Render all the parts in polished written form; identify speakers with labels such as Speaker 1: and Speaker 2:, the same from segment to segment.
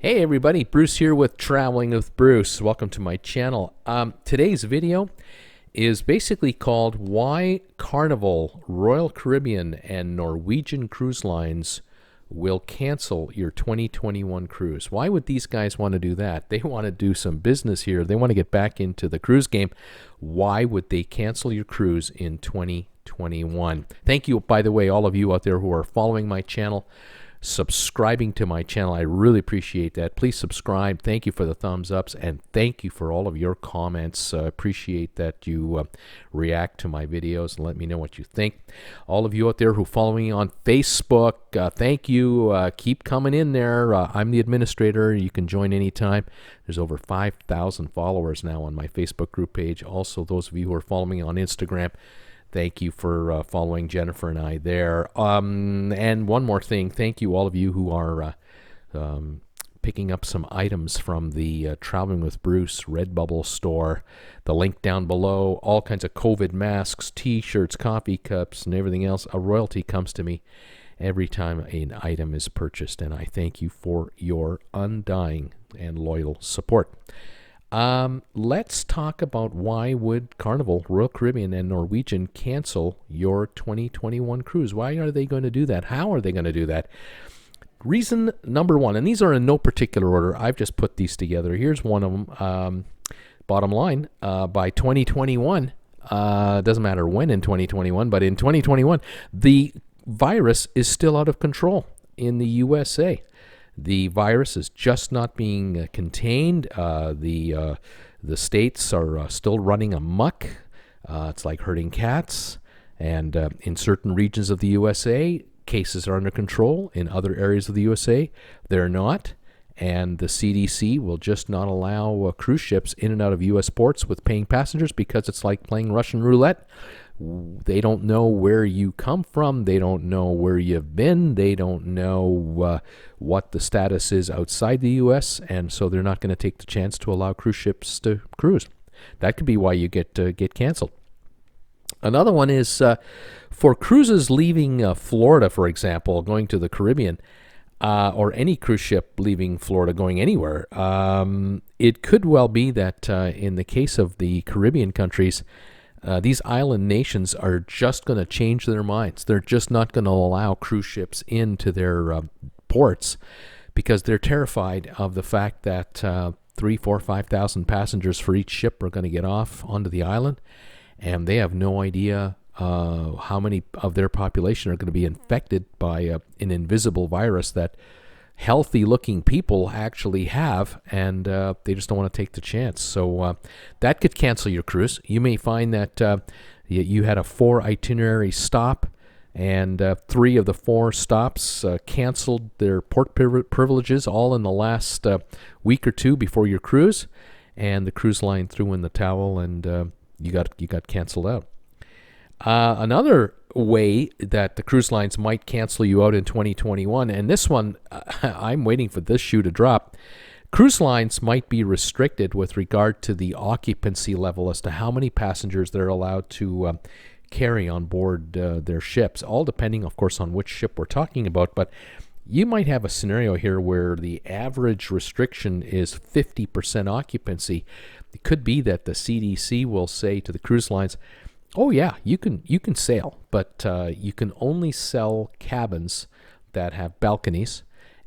Speaker 1: Hey everybody, Bruce here with Traveling with Bruce. Welcome to my channel. Today's video is basically called Why Carnival, Royal Caribbean, and Norwegian cruise lines will cancel your 2021 cruise. Why would these guys want to do that? They want to do some business here. They want to get back into the cruise game. Why would they cancel your cruise in 2021? Thank you, by the way, all of you out there who are following my channel, subscribing to my channel. I really appreciate that. Please subscribe. Thank you for the thumbs ups, and thank you for all of your comments. Appreciate that you react to my videos and let me know what you think. All of you out there who follow me on Facebook, thank you. Keep coming in there. I'm the administrator. You can join anytime. There's over 5,000 followers now on my Facebook group page. Also, those of you who are following me on Instagram, thank you for following Jennifer and I there. And one more thing, thank you all of you who are picking up some items from the Traveling with Bruce RedBubble Store. The link down below, all kinds of COVID masks, T-shirts, coffee cups, and everything else. A royalty comes to me every time an item is purchased, and I thank you for your undying and loyal support. Let's talk about why would Carnival, Royal Caribbean, and Norwegian cancel your 2021 cruise. Why are they going to do that? How are they going to do that? Reason number one, and these are in no particular order. I've just put these together. Here's one of them. Bottom line, by 2021, doesn't matter when in 2021, but in 2021, the virus is still out of control in the USA. The virus is just not being contained. The states are still running amok. It's like herding cats. And in certain regions of the USA, cases are under control. In other areas of the USA, they're not. And the CDC will just not allow cruise ships in and out of U.S. ports with paying passengers because it's like playing Russian roulette. They don't know where you come from. They don't know where you've been. They don't know what the status is outside the U.S., and so they're not going to take the chance to allow cruise ships to cruise. That could be why you get canceled. Another one is for cruises leaving Florida, for example, going to the Caribbean, or any cruise ship leaving Florida going anywhere. It could well be that in the case of the Caribbean countries, these island nations are just going to change their minds. They're just not going to allow cruise ships into their ports because they're terrified of the fact that 3,000, 4,000, 5,000 passengers for each ship are going to get off onto the island, and they have no idea how many of their population are going to be infected by an invisible virus that healthy-looking people actually have, and they just don't want to take the chance. So that could cancel your cruise. You may find that you had a 4 itinerary stop, and 3 of the 4 stops canceled their port privileges all in the last week or 2 before your cruise, and the cruise line threw in the towel, and you got canceled out. Another way that the cruise lines might cancel you out in 2021, and this one, I'm waiting for this shoe to drop. Cruise lines might be restricted with regard to the occupancy level as to how many passengers they're allowed to carry on board their ships, all depending, of course, on which ship we're talking about. But you might have a scenario here where the average restriction is 50% occupancy. It could be that the CDC will say to the cruise lines, oh yeah, you can sail, but you can only sell cabins that have balconies,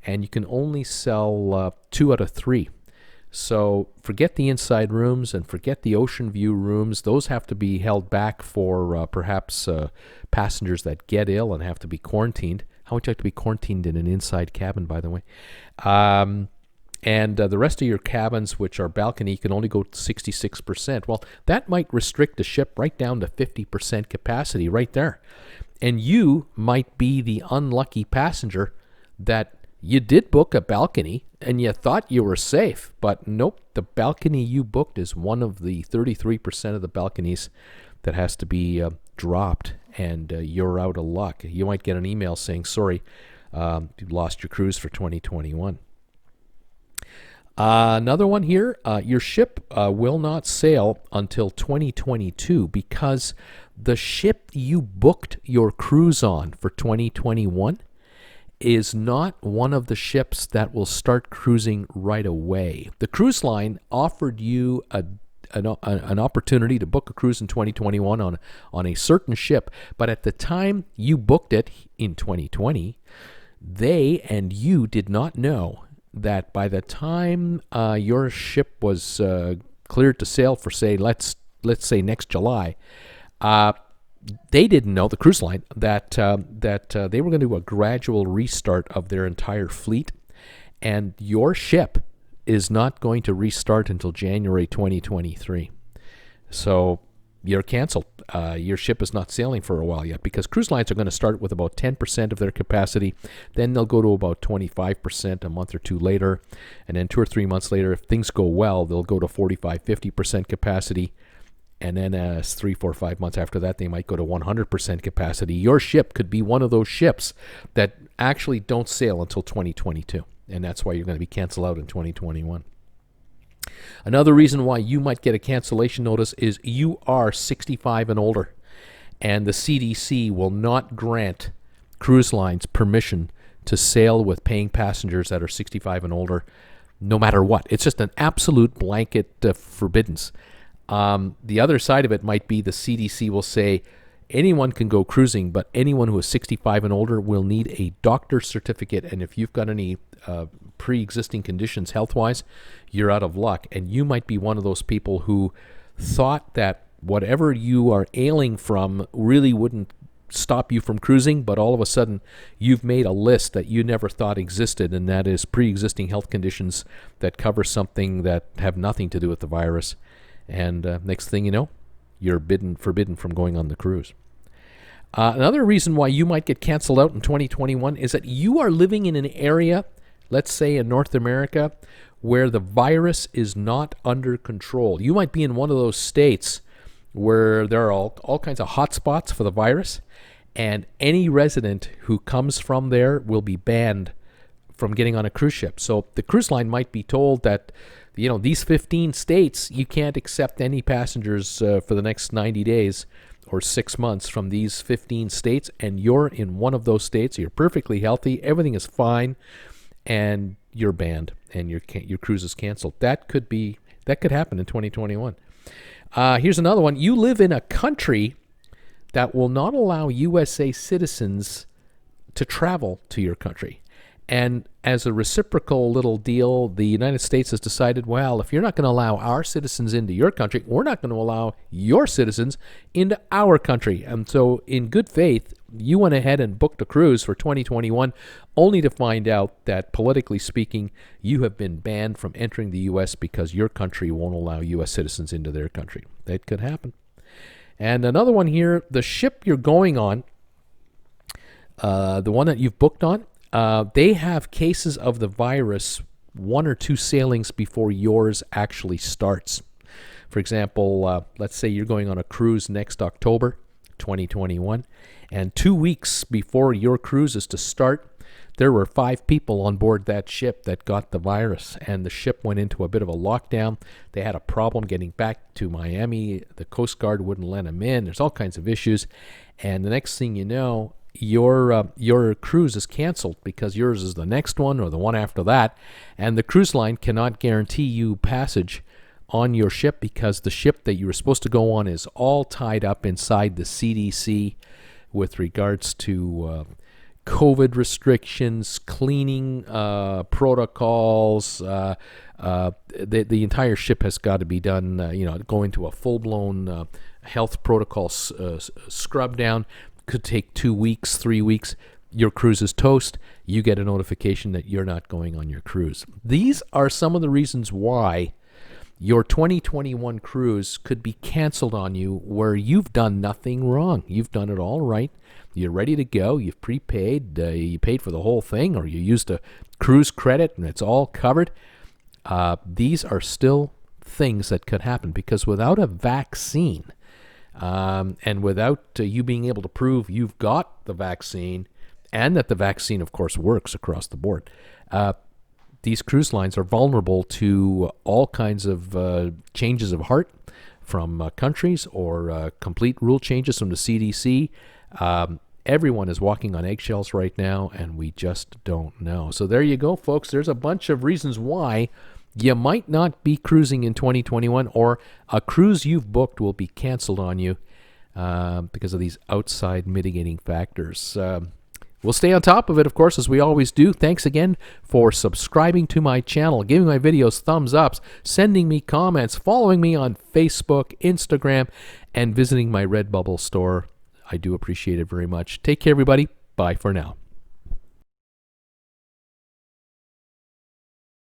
Speaker 1: and you can only sell 2 out of 3. So forget the inside rooms and forget the ocean view rooms. Those have to be held back for perhaps passengers that get ill and have to be quarantined. How would you like to be quarantined in an inside cabin, by the way? And the rest of your cabins, which are balcony, can only go 66%. Well, that might restrict the ship right down to 50% capacity right there. And you might be the unlucky passenger that you did book a balcony and you thought you were safe. But nope, the balcony you booked is one of the 33% of the balconies that has to be dropped, and you're out of luck. You might get an email saying, sorry, you lost your cruise for 2021. Another one here, your ship will not sail until 2022 because the ship you booked your cruise on for 2021 is not one of the ships that will start cruising right away. The cruise line offered you an opportunity to book a cruise in 2021 on a certain ship, but at the time you booked it in 2020, they and you did not know that by the time your ship was cleared to sail for, say, let's say next July, they didn't know, the cruise line, that they were going to do a gradual restart of their entire fleet, and your ship is not going to restart until January 2023. So you're canceled. Your ship is not sailing for a while yet, because cruise lines are going to start with about 10% of their capacity. Then they'll go to about 25% a month or two later. And then 2 or 3 months later, if things go well, they'll go to 45, 50% capacity. And then as 3, 4, 5 months after that, they might go to 100% capacity. Your ship could be one of those ships that actually don't sail until 2022. And that's why you're going to be canceled out in 2021. Another reason why you might get a cancellation notice is you are 65 and older, and the CDC will not grant cruise lines permission to sail with paying passengers that are 65 and older, no matter what. It's just an absolute blanket forbiddance. The other side of it might be the CDC will say anyone can go cruising, but anyone who is 65 and older will need a doctor's certificate, and if you've got any pre-existing conditions health-wise, you're out of luck. And you might be one of those people who thought that whatever you are ailing from really wouldn't stop you from cruising, but all of a sudden you've made a list that you never thought existed, and that is pre-existing health conditions that cover something that have nothing to do with the virus. And next thing you know, you're forbidden from going on the cruise. Another reason why you might get canceled out in 2021 is that you are living in an area, let's say in North America, where the virus is not under control. You might be in one of those states where there are all kinds of hot spots for the virus, and any resident who comes from there will be banned from getting on a cruise ship. So the cruise line might be told that, you know, these 15 states, you can't accept any passengers for the next 90 days or 6 months from these 15 states, and you're in one of those states, you're perfectly healthy, everything is fine, and you're banned, and your cruise is canceled. That could happen in 2021. Here's another one. You live in a country that will not allow USA citizens to travel to your country. And as a reciprocal little deal, the United States has decided, well, if you're not going to allow our citizens into your country, we're not going to allow your citizens into our country. And so in good faith, you went ahead and booked a cruise for 2021, only to find out that, politically speaking, you have been banned from entering the U.S. because your country won't allow U.S. citizens into their country. That could happen. And another one here, the ship you're going on, the one that you've booked on, they have cases of the virus 1 or 2 sailings before yours actually starts. For example, let's say you're going on a cruise next October 2021, and 2 weeks before your cruise is to start, there were 5 people on board that ship that got the virus, and the ship went into a bit of a lockdown. They had a problem getting back to Miami. The Coast Guard wouldn't let them in. There's all kinds of issues, and the next thing you know, your cruise is canceled because yours is the next one or the one after that, and the cruise line cannot guarantee you passage on your ship because the ship that you were supposed to go on is all tied up inside the CDC with regards to COVID restrictions, cleaning protocols. The entire ship has got to be done, go into a full-blown health protocol scrub down. Could take 2 weeks, 3 weeks. Your cruise is toast. You get a notification that you're not going on your cruise. These are some of the reasons why your 2021 cruise could be canceled on you, where you've done nothing wrong. You've done it all right. You're ready to go. You've prepaid. You paid for the whole thing, or you used a cruise credit and it's all covered. These are still things that could happen, because without a vaccine, and without you being able to prove you've got the vaccine, and that the vaccine, of course, works across the board, these cruise lines are vulnerable to all kinds of changes of heart from countries, or complete rule changes from the CDC. Everyone is walking on eggshells right now, and we just don't know. So there you go, folks. There's a bunch of reasons why you might not be cruising in 2021, or a cruise you've booked will be canceled on you because of these outside mitigating factors. We'll stay on top of it, of course, as we always do. Thanks again for subscribing to my channel, giving my videos thumbs ups, sending me comments, following me on Facebook, Instagram, and visiting my RedBubble store. I do appreciate it very much. Take care, everybody. Bye for now.